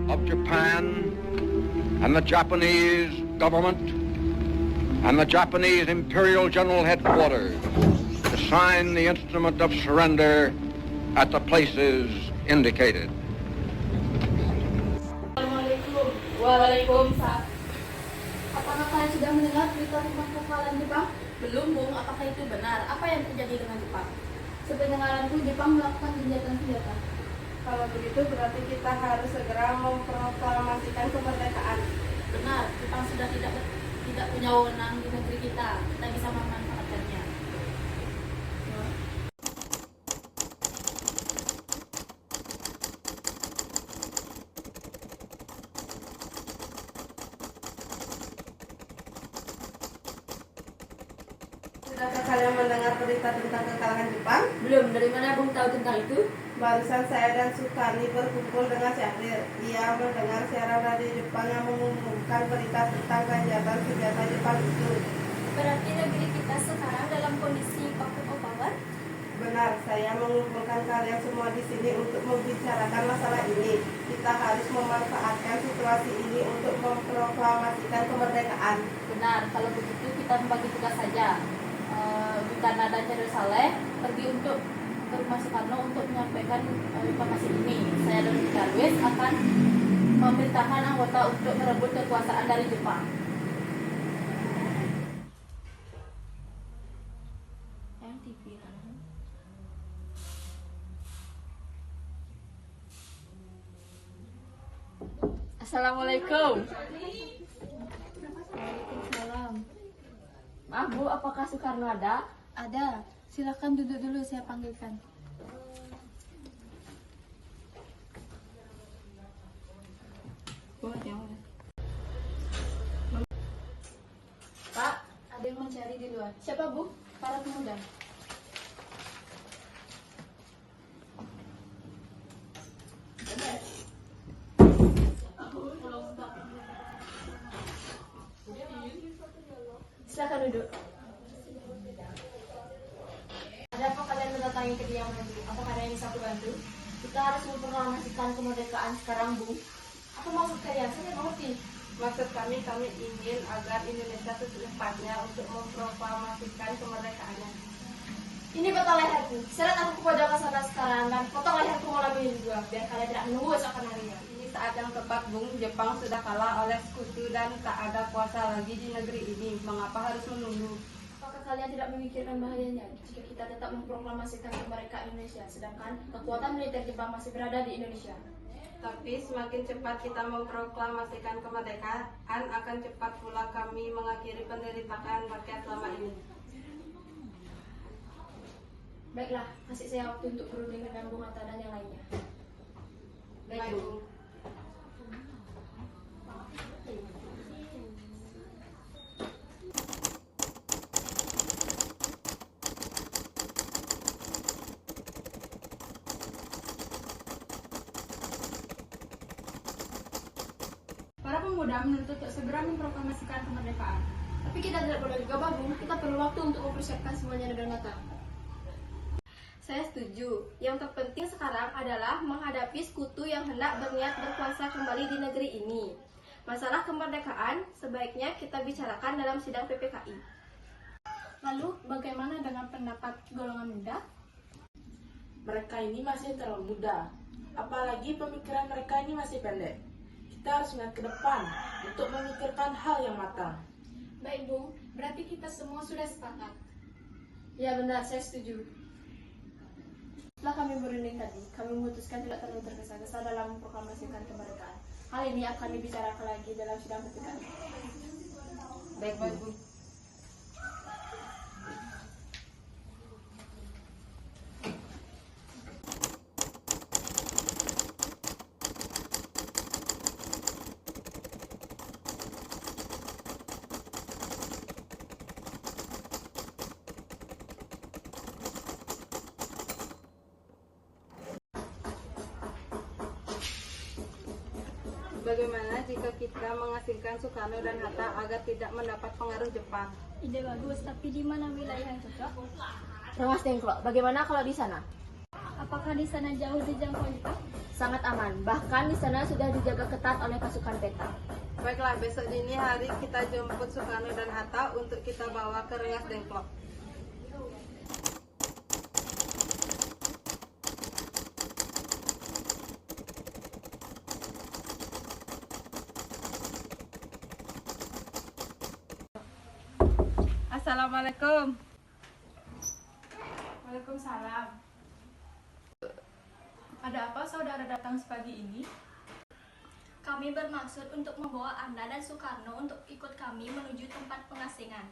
of Japan and the Japanese government and the Japanese Imperial General Headquarters to sign the instrument of surrender at the places indicated. Assalamualaikum. Waalaikumsalam. Apakah kalian sudah mendengar berita tentang kekalahan Jepang? Belum, Bung. Apakah itu benar? Apa yang terjadi dengan Jepang? Sependengaranku, Jepang melakukan gencatan senjata. Kalau begitu berarti kita harus segera memproklamasikan kemerdekaan. Benar, Jepang sudah tidak punya wewenang di negeri kita. Kita bisa memanfaatkannya. Sudahkah kalian mendengar berita tentang kekalahan Jepang? Belum, dari mana Bung tahu tentang itu? Barusan saya dan Sukani berkumpul dengan Syahrir. Ia mendengar siaran radio Jepang yang mengumumkan berita tentang gencatan senjata Jepang itu. Berarti negeri kita sekarang dalam kondisi vacuum of power? Benar, saya mengumpulkan kalian semua di sini untuk membicarakan masalah ini. Kita harus memanfaatkan situasi ini untuk memproklamasikan kemerdekaan. Benar, kalau begitu kita membagi tugas saja. Bukana dan Chandra Saleh pergi untuk ke rumah Soekarno untuk menyampaikan informasi ini. Saya dan Darwis akan memerintahkan anggota untuk merebut kekuasaan dari Jepang. Assalamualaikum. Waalaikumsalam. Maaf Bu, apakah Soekarno ada? Ada. Silakan duduk dulu, saya panggilkan. Pak, ada yang mencari di luar. Siapa Bu? Para pemuda. Silakan duduk. Ada apa kalian mendatangi kediaman Bu? Apakah ada yang bisa aku bantu? Kita harus memproklamasikan kemerdekaan sekarang, Bu. Apa maksud kalian? Saya tidak mengerti. Maksud kami ingin agar Indonesia secepatnya untuk memproklamasikan kemerdekaannya. Ini betul leherku. Seret aku ke pojok sana sekarang dan potong leherku malam ini juga, biar kalian tidak menunggu esokan harinya. Ini saat yang tepat, Bung. Jepang sudah kalah oleh sekutu dan tak ada kuasa lagi di negeri ini. Mengapa harus menunggu? Apakah kalian tidak memikirkan bahayanya jika kita tetap memproklamasikan kemerdekaan Indonesia, sedangkan kekuatan militer Jepang masih berada di Indonesia? Tapi semakin cepat kita memproklamasikan kemerdekaan, akan cepat pula kami mengakhiri penderitaan rakyat selama ini. Baiklah, kasih saya waktu untuk berunding dengan Bung Hatta dan yang lainnya. Baik, Bung. Para pemuda menuntut untuk segera memproklamasikan kemerdekaan. Tapi kita tidak boleh gegabah, Bung. Kita perlu waktu untuk mempersiapkan semuanya dengan matang. Saya setuju. Yang terpenting sekarang adalah menghadapi sekutu yang hendak berniat berkuasa kembali di negeri ini. Masalah kemerdekaan sebaiknya kita bicarakan dalam sidang PPKI. Lalu, bagaimana dengan pendapat golongan muda? Mereka ini masih terlalu muda. Apalagi pemikiran mereka ini masih pendek. Kita harus melihat ke depan untuk memikirkan hal yang matang. Baik, Bung. Berarti kita semua sudah sepakat. Ya benar, saya setuju. Setelah kami berunding tadi, kami memutuskan tidak terlalu tergesa-gesa dalam memproklamasikan kemerdekaan. Hal ini akan dibicarakan lagi dalam sidang PPKI. Baik, Bu. Bagaimana jika kita mengasingkan Soekarno dan Hatta agar tidak mendapat pengaruh Jepang? Ide bagus, tapi di mana wilayah yang cocok? Rengas Dengklok, bagaimana kalau di sana? Apakah di sana jauh dijangkau Jepang? Sangat aman, bahkan di sana sudah dijaga ketat oleh pasukan peta. Baiklah, besok dini hari kita jemput Soekarno dan Hatta untuk kita bawa ke Rengas Dengklok. Assalamualaikum. Waalaikumsalam. Ada apa saudara datang sepagi ini? Kami bermaksud untuk membawa Anda dan Soekarno untuk ikut kami menuju tempat pengasingan.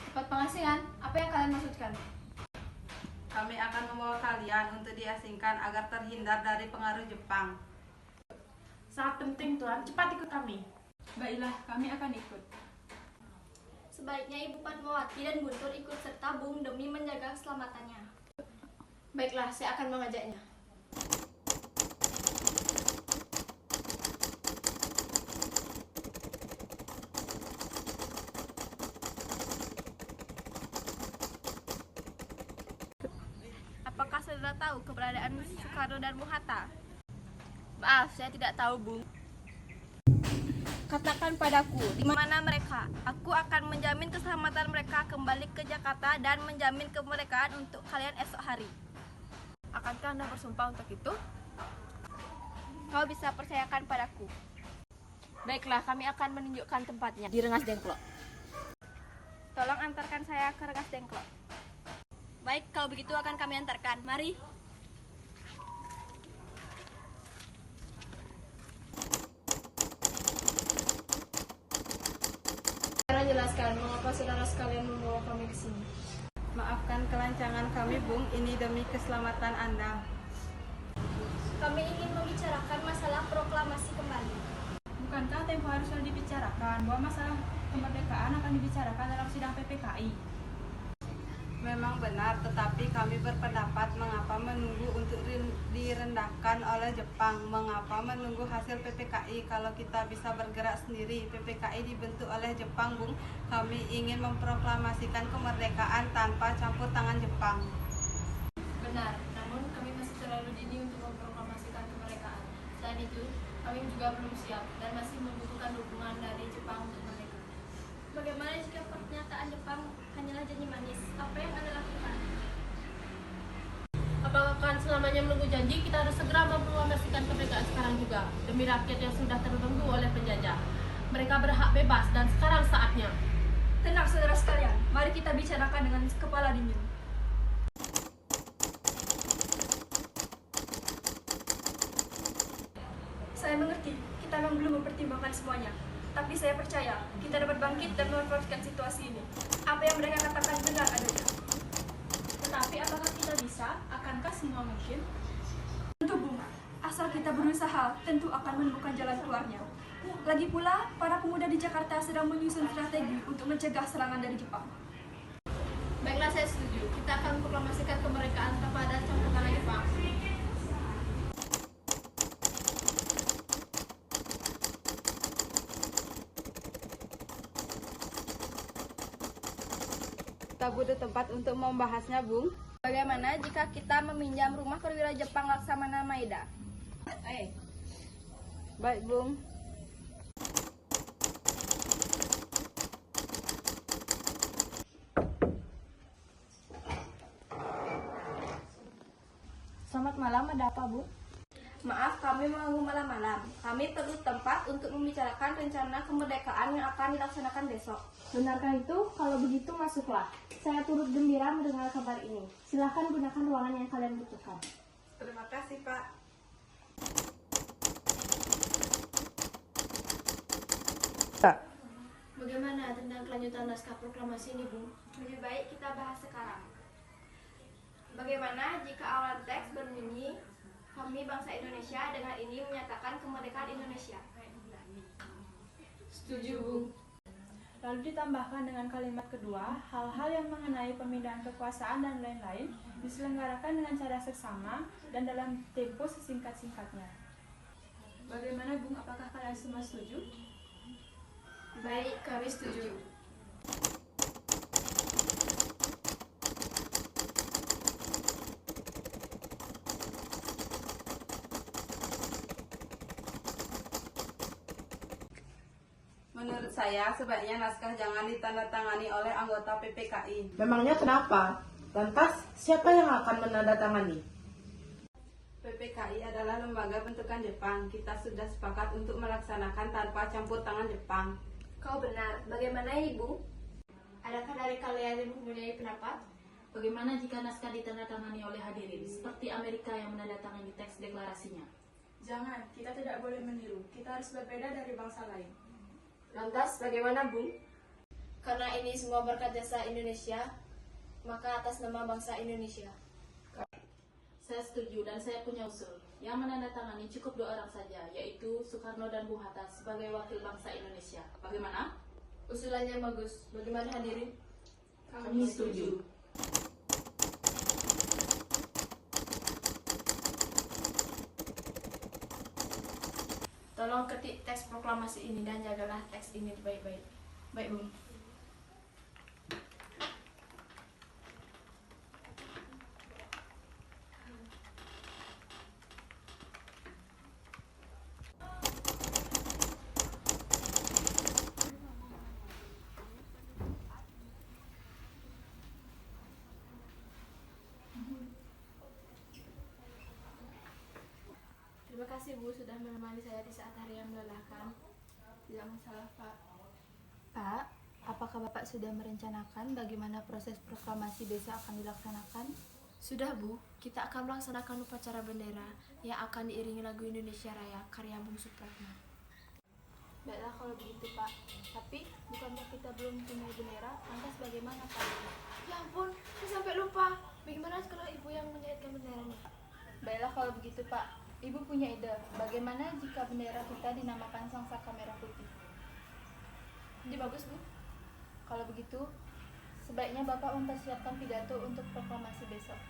Tempat pengasingan, apa yang kalian maksudkan? Kami akan membawa kalian untuk diasingkan agar terhindar dari pengaruh Jepang. Sangat penting Tuan, cepat ikut kami. Baiklah, kami akan ikut. Sebaiknya Ibu Padmawati dan Guntur ikut serta Bung demi menjaga keselamatannya. Baiklah, saya akan mengajaknya. Apakah saudara tahu keberadaan Soekarno dan Bung Hatta? Maaf, saya tidak tahu, Bung. Katakan padaku, di mana mereka? Aku akan menjamin keselamatan mereka kembali ke Jakarta dan menjamin kemerdekaan untuk kalian esok hari. Akankah Anda bersumpah untuk itu? Kau bisa percayakan padaku. Baiklah, kami akan menunjukkan tempatnya di Rengas Dengklok. Tolong antarkan saya ke Rengas Dengklok. Baik, kalau begitu akan kami antarkan. Mari. Saudara jelaskan mengapa saudara sekalian membawa kami ke sini. Maafkan kelancangan kami, Bung. Ini demi keselamatan Anda. Kami ingin membicarakan masalah proklamasi kembali. Bukankah tempo hari sudah dibicarakan bahwa masalah kemerdekaan akan dibicarakan dalam sidang PPKI? Memang benar, tetapi kami berpendapat mengapa menunggu untuk direndahkan oleh Jepang, mengapa menunggu hasil PPKI kalau kita bisa bergerak sendiri. PPKI dibentuk oleh Jepang, Bung. Kami ingin memproklamasikan kemerdekaan tanpa campur tangan Jepang. Benar, namun kami masih terlalu dini untuk memproklamasikan kemerdekaan. Selain itu, kami juga belum siap dan masih membutuhkan dukungan dari Jepang untuk merdeka. Bagaimana jika pernyataan Jepang hanyalah janji manis? Apa yang Anda lakukan? Apakah akan selamanya menunggu janji? Kita harus segera memproklamasikan kemerdekaan sekarang juga demi rakyat yang sudah terbelenggu oleh penjajah. Mereka berhak bebas dan sekarang saatnya. Tenang saudara sekalian, mari kita bicarakan dengan kepala dingin. Saya mengerti, kita memang belum mempertimbangkan semuanya. Tapi saya percaya, kita dapat bangkit dan memanfaatkan situasi ini. Apa yang mereka katakan benar adanya. Tetapi apakah kita bisa? Akankah semua mungkin? Tentu Bung, asal kita berusaha, tentu akan menemukan jalan keluarnya. Lagi pula, para pemuda di Jakarta sedang menyusun strategi untuk mencegah serangan dari Jepang. Baiklah, saya setuju. Kita akan memproklamasikan kemerdekaan tanpa ada campur tangan Jepang. Kita butuh tempat untuk membahasnya, Bung. Bagaimana jika kita meminjam rumah perwira Jepang Laksamana Maeda? Baik, Bung. Selamat malam, ada apa Bu? Maaf, kami mengganggu malam-malam. Kami perlu tempat untuk membicarakan rencana kemerdekaan yang akan dilaksanakan besok. Benarkah itu? Kalau begitu masuklah. Saya turut gembira mendengar kabar ini. Silahkan gunakan ruangan yang kalian butuhkan. Terima kasih, Pak. Bagaimana tentang kelanjutan naskah proklamasi ini, Bung? Lebih baik kita bahas sekarang. Bagaimana jika awal teks berbunyi, kami bangsa Indonesia dengan ini menyatakan kemerdekaan Indonesia? Setuju, Bung. Lalu ditambahkan dengan kalimat kedua, hal-hal yang mengenai pemindahan kekuasaan dan lain-lain diselenggarakan dengan cara seksama dan dalam tempo sesingkat-singkatnya. Bagaimana Bung, apakah kalian semua setuju? Baik, kami setuju. Menurut saya, sebaiknya naskah jangan ditandatangani oleh anggota PPKI. Memangnya kenapa? Lantas, siapa yang akan menandatangani? PPKI adalah lembaga bentukan Jepang. Kita sudah sepakat untuk melaksanakan tanpa campur tangan Jepang. Kau benar. Bagaimana Ibu? Adakah dari kalian yang mempunyai pendapat? Bagaimana jika naskah ditandatangani oleh hadirin, seperti Amerika yang menandatangani teks deklarasinya? Jangan, kita tidak boleh meniru. Kita harus berbeda dari bangsa lain. Lantas bagaimana Bu? Karena ini semua berkat jasa Indonesia, maka atas nama bangsa Indonesia. Saya setuju dan saya punya usul. Yang menandatangani cukup 2 orang saja, yaitu Soekarno dan Bung Hatta sebagai wakil bangsa Indonesia. Bagaimana? Usulannya bagus. Bagaimana hadirin? Kami setuju. Tolong ketik teks proklamasi ini dan jagalah teks ini baik-baik. Baik, Bung. Terima kasih Bu sudah menemani saya di saat hari yang melelahkan. Tidak masalah Pak. Pak, apakah Bapak sudah merencanakan bagaimana proses proklamasi besok akan dilaksanakan? Sudah Bu, kita akan melaksanakan upacara bendera yang akan diiringi lagu Indonesia Raya karya Bung Supratman. Baiklah kalau begitu Pak. Tapi, bukankah kita belum punya bendera? Lantas bagaimana Pak? Ya ampun, saya sampai lupa. Bagaimana kalau Ibu yang menjahitkan benderanya? Baiklah kalau begitu Pak. Ibu punya ide, bagaimana jika bendera kita dinamakan Sang Saka Merah Putih? Ini bagus Bu. Kalau begitu, sebaiknya Bapak mempersiapkan pidato untuk proklamasi besok.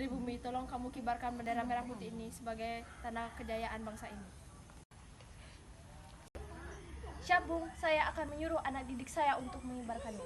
Pribumi, tolong kamu kibarkan bendera merah putih ini sebagai tanda kejayaan bangsa ini. Siap, Bung. Saya akan menyuruh anak didik saya untuk mengibarkannya.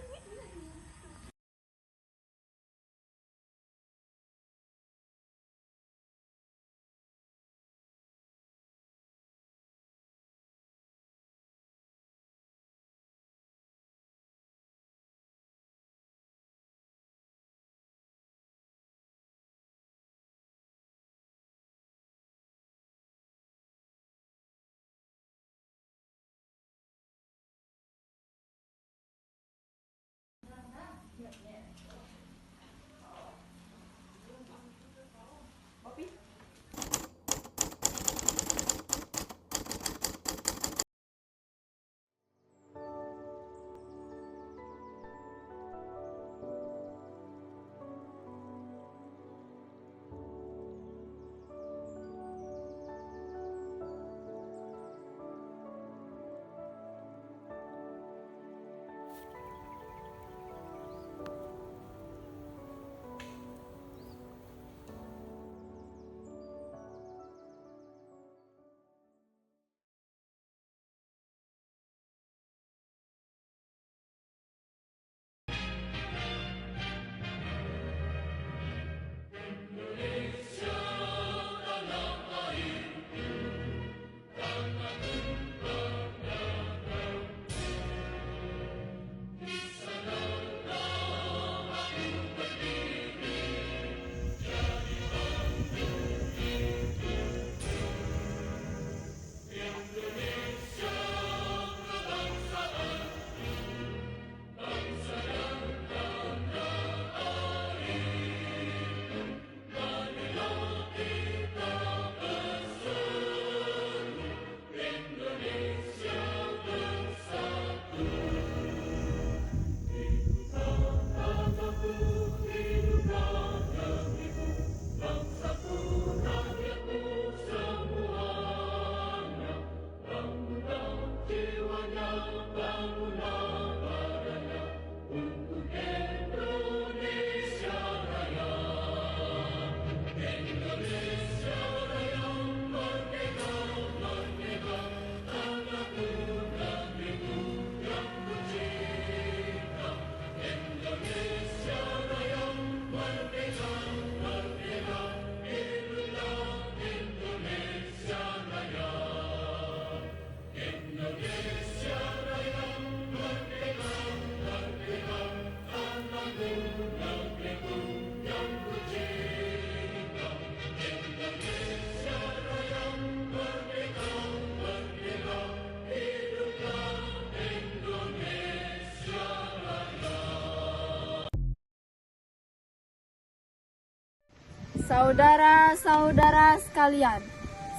Saudara-saudara sekalian,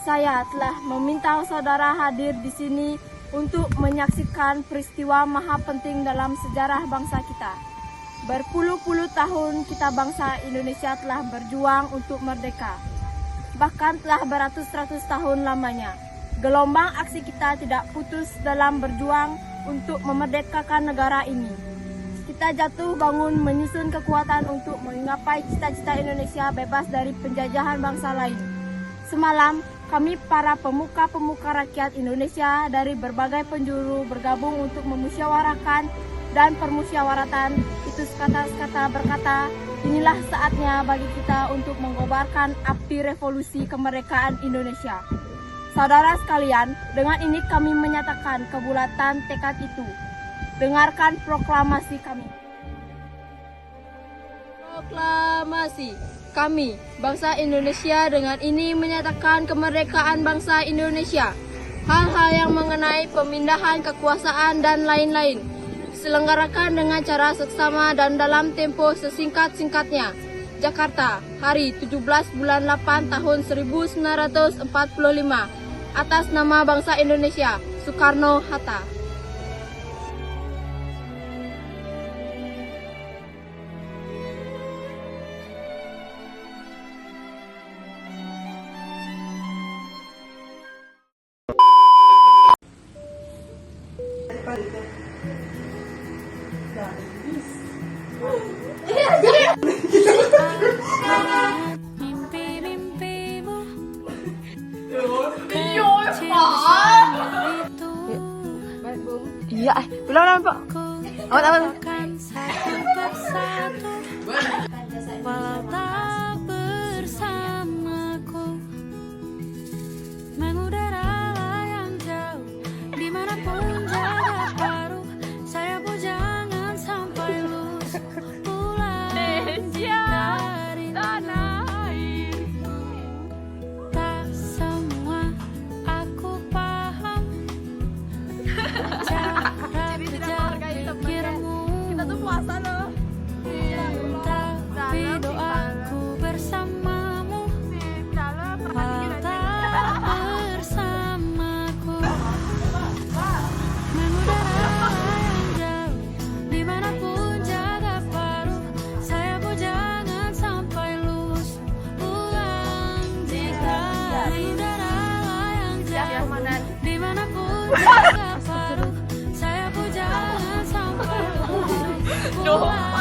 saya telah meminta saudara hadir di sini untuk menyaksikan peristiwa maha penting dalam sejarah bangsa kita. Berpuluh-puluh tahun kita bangsa Indonesia telah berjuang untuk merdeka. Bahkan telah beratus-ratus tahun lamanya. Gelombang aksi kita tidak putus dalam berjuang untuk memerdekakan negara ini. Kita jatuh bangun menyusun kekuatan untuk menggapai cita-cita Indonesia bebas dari penjajahan bangsa lain. Semalam, kami para pemuka-pemuka rakyat Indonesia dari berbagai penjuru bergabung untuk memusyawarahkan dan permusyawaratan itu sekata-sekata berkata, inilah saatnya bagi kita untuk mengobarkan api revolusi kemerdekaan Indonesia. Saudara sekalian, dengan ini kami menyatakan kebulatan tekad itu. Dengarkan proklamasi kami. Proklamasi kami, bangsa Indonesia, dengan ini menyatakan kemerdekaan bangsa Indonesia. Hal-hal yang mengenai pemindahan kekuasaan dan lain-lain diselenggarakan dengan cara seksama dan dalam tempo sesingkat-singkatnya. Jakarta, hari 17 bulan 8 tahun 1945. Atas nama bangsa Indonesia, Soekarno-Hatta. Iya, ulang Pak. Awal. Walau tak bersamaku, mengudara yang jauh, dimanapun jarak paruh, saya pun jangan sampai lulus pulang dari tanah air. Tak semua aku paham cara berpikirmu. Kita tuh puasa loh. Tapi doaku bersamamu, walau tak bersamaku, mengudara yang jauh, dimanapun jaga paruh, saya pun jangan sampai lulus pulang. Jika udara yang jauh, dimanapun jaga paruh, saya pun jangan sampai lulus pulang.